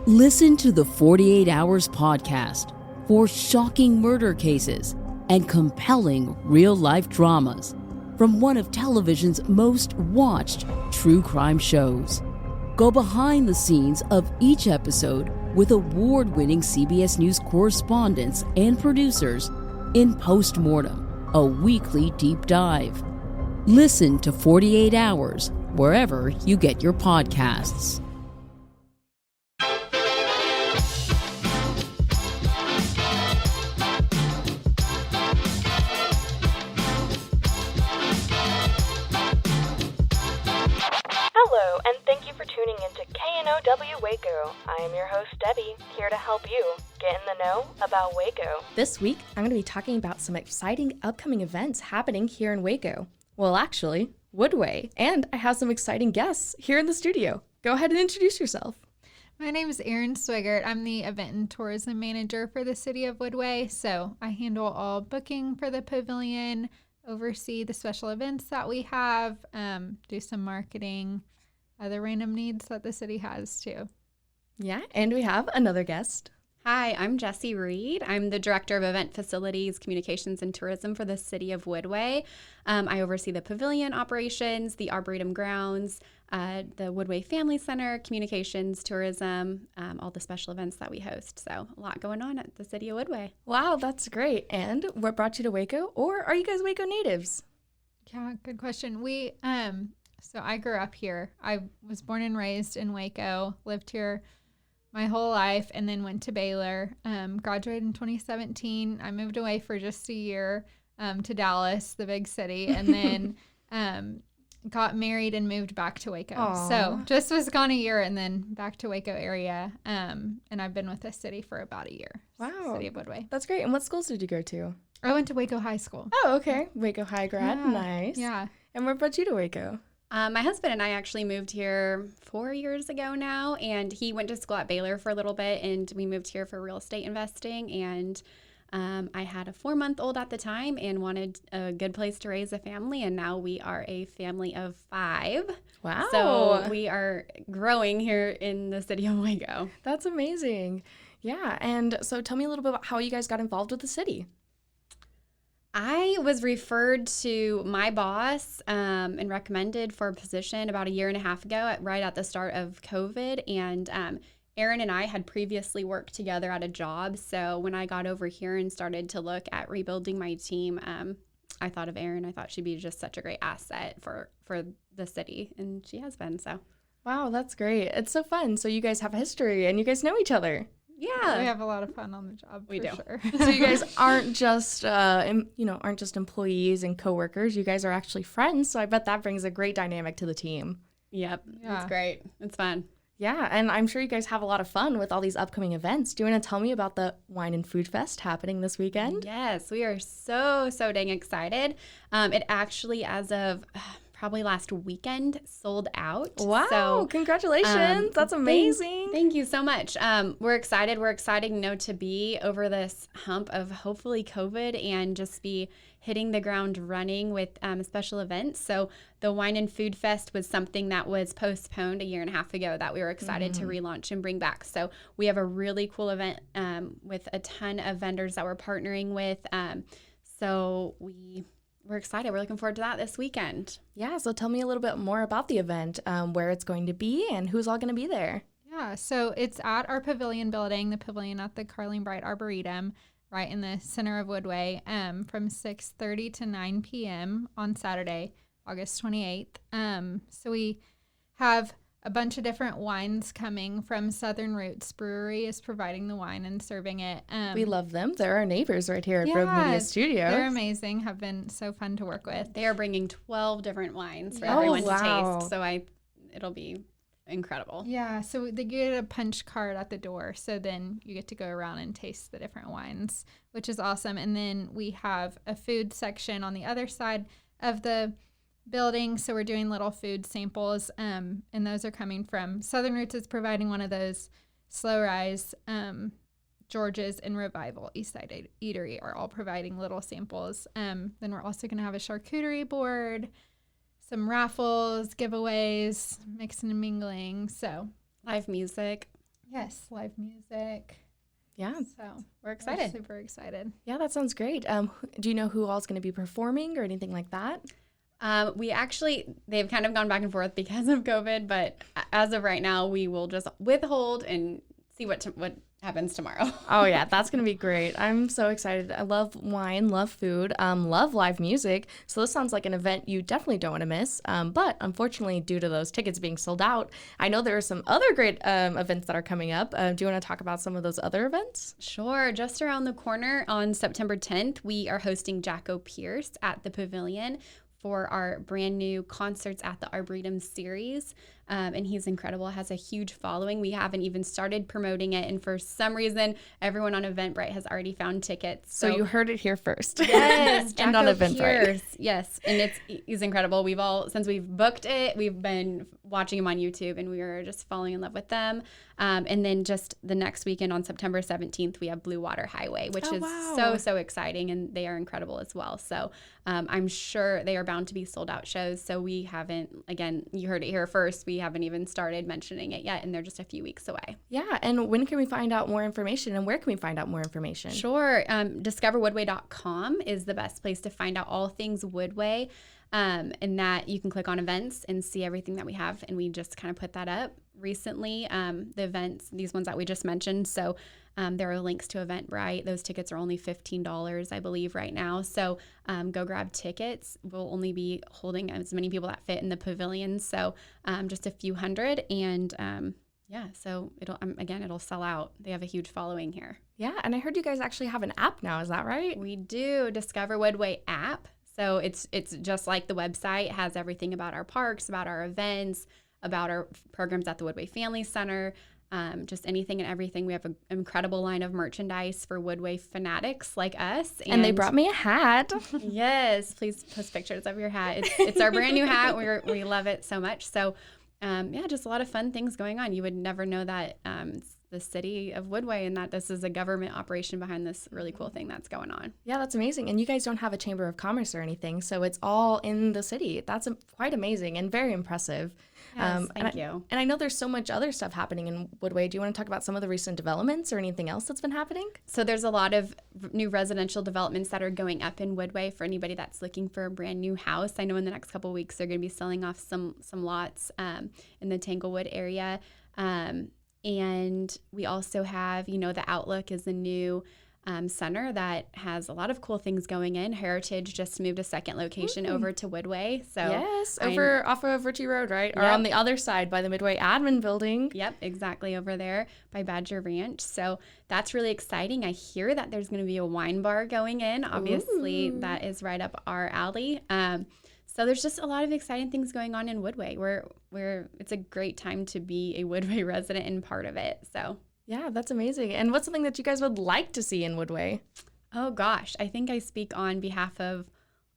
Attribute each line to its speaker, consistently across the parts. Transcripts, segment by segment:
Speaker 1: Listen to the 48 Hours podcast for shocking murder cases and compelling real-life dramas from one of television's most watched true crime shows. Go behind the scenes of each episode with award-winning CBS News correspondents and producers in Postmortem, a weekly deep dive. Listen to 48 Hours wherever you get your podcasts.
Speaker 2: Hello, and thank you for tuning into KNOW Waco. I am your host, Debbie, here to help you get in the know about Waco.
Speaker 3: This week, I'm going to be talking about some exciting upcoming events happening here in Waco. Well, actually, Woodway. And I have some exciting guests here in the studio. Go ahead and introduce yourself.
Speaker 4: My name is Erin Swiggart. I'm the event and tourism manager for the city of Woodway. So I handle all booking for the pavilion, oversee the special events that we have, do some marketing, other random needs that the city has too.
Speaker 3: Yeah, and we have another guest.
Speaker 5: Hi, I'm Jessie Reid. I'm the Director of Event Facilities, Communications, and Tourism for the City of Woodway. I oversee the pavilion operations, the Arboretum grounds, the Woodway Family Center, communications, tourism, all the special events that we host. So a lot going on at the City of Woodway.
Speaker 3: Wow, that's great. And what brought you to Waco? Or are you guys Waco natives?
Speaker 4: Yeah, good question. So I grew up here. I was born and raised in Waco, lived here my whole life, and then went to Baylor. Graduated in 2017. I moved away for just a year to Dallas, the big city, and then got married and moved back to Waco.
Speaker 3: Aww.
Speaker 4: So just was gone a year and then back to Waco area. And I've been with the city for about a year.
Speaker 3: Wow.
Speaker 4: City of Woodway.
Speaker 3: That's great. And what schools did you go to?
Speaker 4: I went to Waco High School.
Speaker 3: Oh, okay. Waco High grad.
Speaker 4: Yeah.
Speaker 3: Nice.
Speaker 4: Yeah.
Speaker 3: And what brought you to Waco?
Speaker 5: My husband and I actually moved here 4 years ago now, and he went to school at Baylor for a little bit, and we moved here for real estate investing. And I had a 4-month-old at the time and wanted a good place to raise a family, and now we are a family of 5.
Speaker 3: Wow.
Speaker 5: So we are growing here in the city of Waco.
Speaker 3: That's amazing. Yeah. And so tell me a little bit about how you guys got involved with the city.
Speaker 5: I was referred to my boss and recommended for a position about 1.5 years ago, right at the start of COVID. And Erin and I had previously worked together at a job. So when I got over here and started to look at rebuilding my team, I thought of Erin. I thought she'd be just such a great asset for the city, and she has been. So,
Speaker 3: wow, that's great. It's so fun. So you guys have a history and you guys know each other.
Speaker 5: yeah,
Speaker 4: We have a lot of fun on the job.
Speaker 5: We
Speaker 4: for
Speaker 5: do.
Speaker 4: Sure.
Speaker 3: So you guys aren't just, aren't just employees and coworkers. You guys are actually friends. So I bet that brings a great dynamic to the team.
Speaker 5: yep,
Speaker 4: Yeah.
Speaker 5: it's great. It's fun.
Speaker 3: Yeah, and I'm sure you guys have a lot of fun with all these upcoming events. Do you want to tell me about the Wine and Food Fest happening this weekend?
Speaker 5: Yes, we are so dang excited. It actually, as of probably last weekend, sold out.
Speaker 3: Wow,
Speaker 5: So,
Speaker 3: congratulations. That's amazing.
Speaker 5: Thank you so much. We're excited. We're excited, to be over this hump of hopefully COVID and just be hitting the ground running with special events. So the Wine and Food Fest was something that was postponed 1.5 years ago that we were excited to relaunch and bring back. So we have a really cool event with a ton of vendors that we're partnering with. So we're excited. We're looking forward to that this weekend.
Speaker 3: Yeah, so tell me a little bit more about the event, where it's going to be and who's all going to be there.
Speaker 4: Yeah, so it's at our pavilion building, the pavilion at the Carling Bright Arboretum, right in the center of Woodway, from 6:30 to 9 p.m. on Saturday, August 28th. So we have a bunch of different wines coming from Southern Roots Brewery is providing the wine and serving it.
Speaker 3: We love them. They're our neighbors right here at Rogue Media Studio.
Speaker 4: They're amazing, have been so fun to work with.
Speaker 5: They are bringing 12 different wines for
Speaker 4: Oh,
Speaker 5: everyone
Speaker 3: wow.
Speaker 5: to taste. So it'll be incredible.
Speaker 4: Yeah, so they get a punch card at the door, so then you get to go around and taste the different wines, which is awesome. And then we have a food section on the other side of the building, so we're doing little food samples, and those are coming from Southern Roots is providing one of those slow rise. George's and Revival Eastside Eatery are all providing little samples. Then we're also going to have a charcuterie board, some raffles, giveaways, mixing and mingling. So
Speaker 5: Live music.
Speaker 4: Yes, live music.
Speaker 3: Yeah.
Speaker 4: So
Speaker 5: We're excited.
Speaker 4: super excited.
Speaker 3: Yeah, that sounds great. Do you know who all's going to be performing or anything like that?
Speaker 5: They've kind of gone back and forth because of COVID, but as of right now, we will just withhold and see what happens tomorrow.
Speaker 3: Oh yeah, that's gonna be great. I'm so excited. I love wine, love food, love live music. So this sounds like an event you definitely don't want to miss. But unfortunately, due to those tickets being sold out, I know there are some other great events that are coming up. Do you want to talk about some of those other events?
Speaker 5: Sure. Just around the corner on September 10th, we are hosting Jacko Pierce at the Pavilion for our brand new Concerts at the Arboretum series. And he's incredible, has a huge following. We haven't even started promoting it. And for some reason, everyone on Eventbrite has already found tickets.
Speaker 3: So you heard it here first.
Speaker 5: Yes,
Speaker 3: and on Eventbrite.
Speaker 5: Pierce. Yes, and he's incredible. Since we've booked it, we've been watching him on YouTube, and we are just falling in love with them. And then just the next weekend on September 17th, we have Blue Water Highway, which is so exciting, and they are incredible as well. So I'm sure they are bound to be sold out shows. So we haven't, again, you heard it here first, we haven't even started mentioning it yet, and they're just a few weeks away.
Speaker 3: Yeah, and when can we find out more information, and where can we find out more information?
Speaker 5: Sure. DiscoverWoodway.com is the best place to find out all things Woodway. And that you can click on events and see everything that we have. And we just kind of put that up recently, the events, these ones that we just mentioned. So there are links to Eventbrite. Those tickets are only $15, I believe, right now. So go grab tickets. We'll only be holding as many people that fit in the pavilion. So just a few hundred. And so it'll sell out. They have a huge following here.
Speaker 3: Yeah, and I heard you guys actually have an app now. Is that right?
Speaker 5: We do. Discover Woodway app. So it's just like the website. It has everything about our parks, about our events, about our programs at the Woodway Family Center, just anything and everything. We have an incredible line of merchandise for Woodway fanatics like us.
Speaker 3: And they brought me a hat.
Speaker 5: Yes, please post pictures of your hat. It's our brand new hat. We love it so much. So just a lot of fun things going on. You would never know that the city of Woodway and that this is a government operation behind this really cool thing that's going on.
Speaker 3: Yeah, that's amazing. And you guys don't have a chamber of commerce or anything, so it's all in the city. That's quite amazing and very impressive.
Speaker 5: Yes, thank you.
Speaker 3: And I know there's so much other stuff happening in Woodway. Do you want to talk about some of the recent developments or anything else that's been happening?
Speaker 5: So there's a lot of new residential developments that are going up in Woodway for anybody that's looking for a brand new house. I know in the next couple of weeks they're going to be selling off some lots in the Tanglewood area. And we also have, the Outlook is a new center that has a lot of cool things going in. Heritage just moved a second location over to Woodway. So
Speaker 3: yes, off of Ritchie Road, right? Or on the other side by the Midway Admin Building.
Speaker 5: Yep, exactly, over there by Badger Ranch. So that's really exciting. I hear that there's going to be a wine bar going in. Obviously, that is right up our alley. So there's just a lot of exciting things going on in Woodway. It's a great time to be a Woodway resident and part of it. So
Speaker 3: yeah, that's amazing. And what's something that you guys would like to see in Woodway?
Speaker 5: Oh gosh, I think I speak on behalf of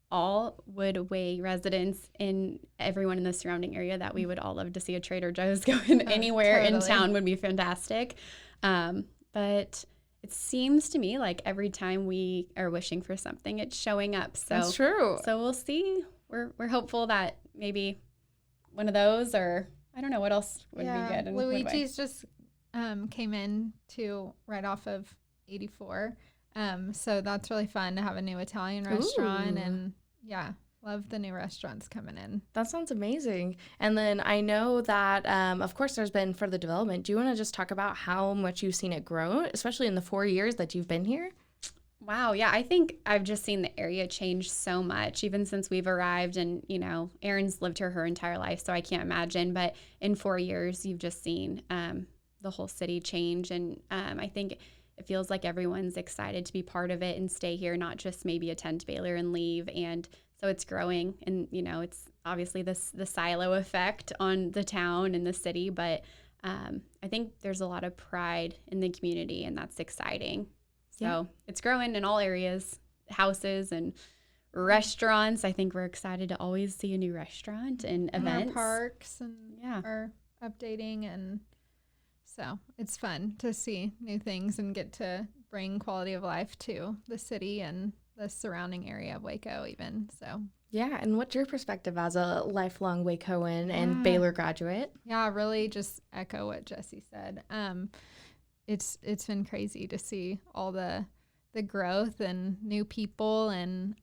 Speaker 5: all Woodway residents and everyone in the surrounding area that we would all love to see a Trader Joe's going anywhere in town would be fantastic. But it seems to me like every time we are wishing for something, it's showing up. So
Speaker 3: that's true.
Speaker 5: So we'll see. We're hopeful that maybe one of those, or I don't know what else would be good. In
Speaker 4: Luigi's just came in to right off of 84. So that's really fun to have a new Italian restaurant. And love the new restaurants coming in.
Speaker 3: That sounds amazing. And then I know that, of course, there's been further development. Do you want to just talk about how much you've seen it grow, especially in the 4 years that you've been here?
Speaker 5: Wow. Yeah. I think I've just seen the area change so much, even since we've arrived. And, Erin's lived here her entire life, so I can't imagine. But in 4 years, you've just seen the whole city change. And I think it feels like everyone's excited to be part of it and stay here, not just maybe attend Baylor and leave. And so it's growing. And, it's obviously the silo effect on the town and the city. But I think there's a lot of pride in the community, and that's exciting. So it's growing in all areas, houses and restaurants. I think we're excited to always see a new restaurant and events.
Speaker 4: Our parks and are updating. And so it's fun to see new things and get to bring quality of life to the city and the surrounding area of Waco even. So
Speaker 3: Yeah, and what's your perspective as a lifelong Wacoan and Baylor graduate?
Speaker 4: Yeah, really just echo what Jessie said. It's been crazy to see all the growth and new people, and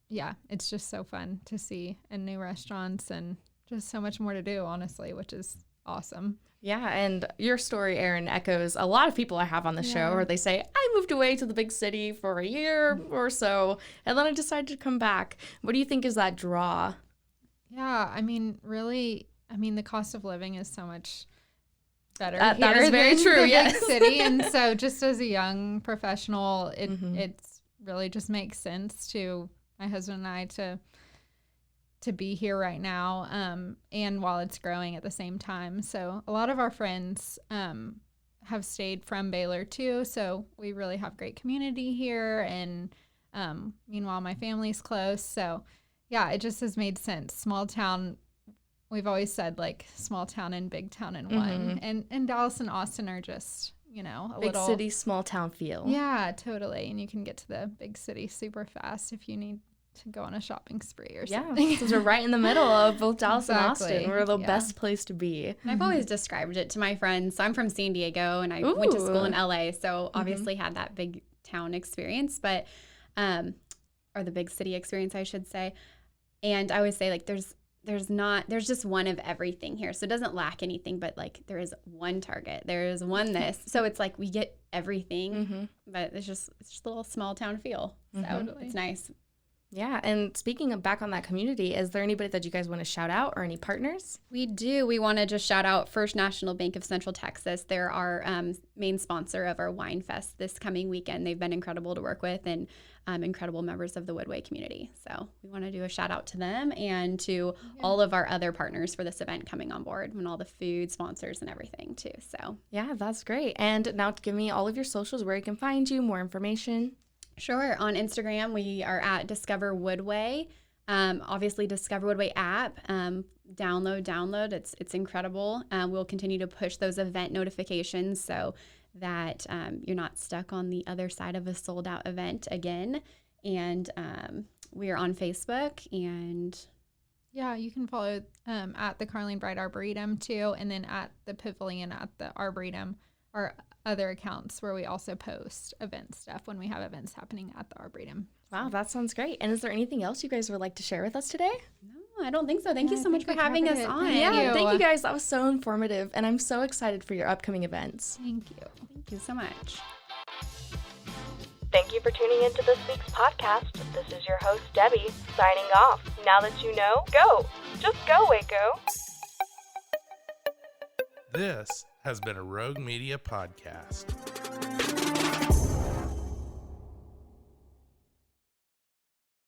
Speaker 4: yeah, it's just so fun to see, and new restaurants and just so much more to do, honestly, which is awesome.
Speaker 3: Yeah, and your story, Erin, echoes a lot of people I have on the show where they say, I moved away to the big city for a year or so, and then I decided to come back. What do you think is that draw?
Speaker 4: Yeah, I mean, really, the cost of living is so much better
Speaker 3: That
Speaker 4: here
Speaker 3: is very
Speaker 4: than
Speaker 3: true,
Speaker 4: the
Speaker 3: yes.
Speaker 4: big city. And so just as a young professional, it's really just makes sense to my husband and I to be here right now, and while it's growing at the same time. So a lot of our friends have stayed from Baylor too, so we really have great community here, and meanwhile my family's close. So yeah, it just has made sense. Small town, we've always said like small town and big town in one, and Dallas and Austin are just, a
Speaker 3: Big
Speaker 4: little
Speaker 3: city, small town feel.
Speaker 4: Yeah, totally. And you can get to the big city super fast if you need to go on a shopping spree or something.
Speaker 3: Yeah, because we're right in the middle of both Dallas and
Speaker 4: Exactly.
Speaker 3: Austin. We're the best place to be.
Speaker 5: And I've always described it to my friends. So I'm from San Diego, and I went to school in LA, so obviously had that big town experience, but or the big city experience, I should say. And I always say, like, there's just one of everything here. So it doesn't lack anything, but like there is one Target, there is one this. So it's like we get everything, but it's just a little small town feel. So it's nice.
Speaker 3: Yeah, and speaking of back on that community, is there anybody that you guys want to shout out or any partners?
Speaker 5: We do. We want to just shout out First National Bank of Central Texas. They're our main sponsor of our Wine Fest this coming weekend. They've been incredible to work with, and incredible members of the Woodway community. So we want to do a shout out to them and to all of our other partners for this event coming on board, and all the food sponsors and everything too. So
Speaker 3: yeah, that's great. And now give me all of your socials, where you can find you, more information.
Speaker 5: Sure. On Instagram, we are at Discover Woodway. Obviously, Discover Woodway app. Download. It's incredible. We'll continue to push those event notifications so that you're not stuck on the other side of a sold out event again. And we are on Facebook, and
Speaker 4: Yeah, you can follow at the Carleen Bright Arboretum too, and then at the Pavilion at the Arboretum, our other accounts where we also post event stuff when we have events happening at the Arboretum.
Speaker 3: Wow, that sounds great. And is there anything else you guys would like to share with us today?
Speaker 5: no, I don't think so. Thank you so much for having us on.
Speaker 3: Thank you guys. That was so informative, and I'm so excited for your upcoming events.
Speaker 4: Thank you.
Speaker 5: Thank you so much.
Speaker 2: Thank you for tuning into this week's podcast. This is your host, Debbie, signing off. Now that you know, go! Just go, Waco!
Speaker 6: This has been a Rogue Media podcast.